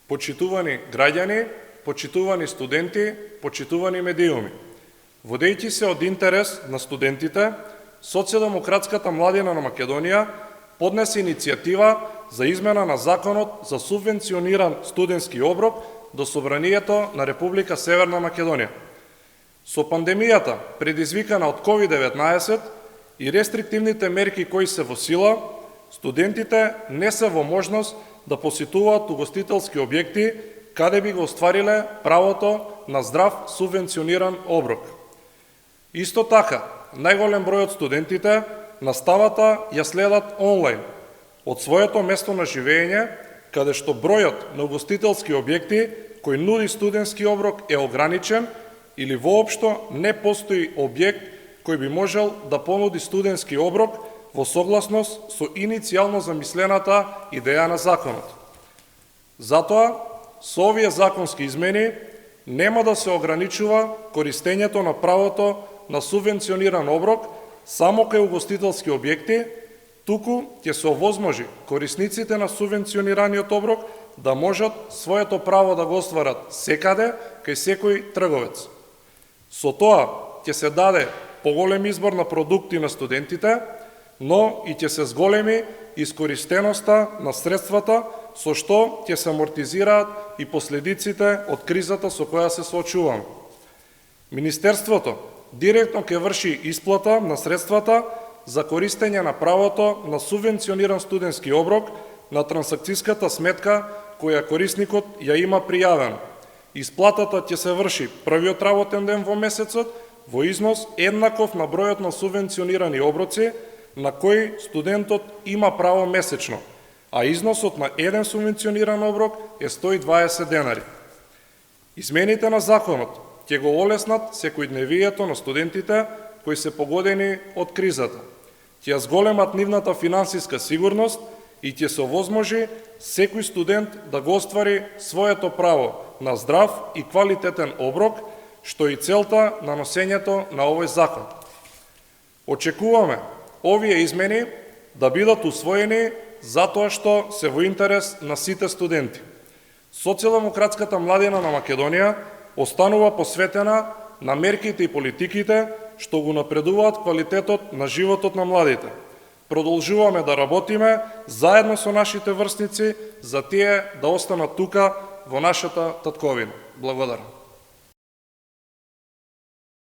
Почитувани граѓани, почитувани студенти, почитувани медиуми. Водејќи се од интерес на студентите, Социјалдемократската младина на Македонија поднесе иницијатива за измена на Законот за субвенциониран студентски оброк до Собранието на Република Северна Македонија. Со пандемијата, предизвикана од COVID-19 и рестриктивните мерки кои се во сила, студентите не се во можност да посетуваат угостителски објекти каде би го оствариле правото на здрав субвенциониран оброк. Исто така, најголем број од студентите наставата ја следат онлайн од своето место на живење, каде што бројот на угостителски објекти кој нуди студентски оброк е ограничен или воопшто не постои објект кој би можел да понуди студентски оброк во согласност со иницијално замислената идеја на законот. Затоа, со овие законски измени нема да се ограничува користењето на правото на субвенциониран оброк само кај угостителски објекти, туку ќе се овозможи корисниците на субвенционираниот оброк да можат своето право да го остварат секаде, кај секој трговец. Со тоа ќе се даде поголем избор на продукти на студентите, но и ќе се зголеми искористеноста на средствата, со што ќе се амортизираат и последиците од кризата со која се соочуваме. Министерството директно ќе врши исплата на средствата за користење на правото на субвенциониран студентски оброк на трансакцијската сметка која корисникот ја има пријавена. Исплатата ќе се врши првиот работен ден во месецот во износ еднаков на бројот на субвенционирани оброци на кои студентот има право месечно, а износот на еден субвенциониран оброк е 120 денари. Измените на законот ќе го олеснат секојдневието на студентите кои се погодени од кризата, ќе ја зголемат нивната финансиска сигурност и ќе се овозможи секој студент да го оствари своето право на здрав и квалитетен оброк, што е и целта на носењето на овој закон. Очекуваме овие измени да бидат усвоени затоа што се во интерес на сите студенти. Социјалдемократската младина на Македонија останува посветена на мерките и политиките што го напредуваат квалитетот на животот на младите. Продолжуваме да работиме заедно со нашите врсници за тие да останат тука во нашата татковина. Благодарам.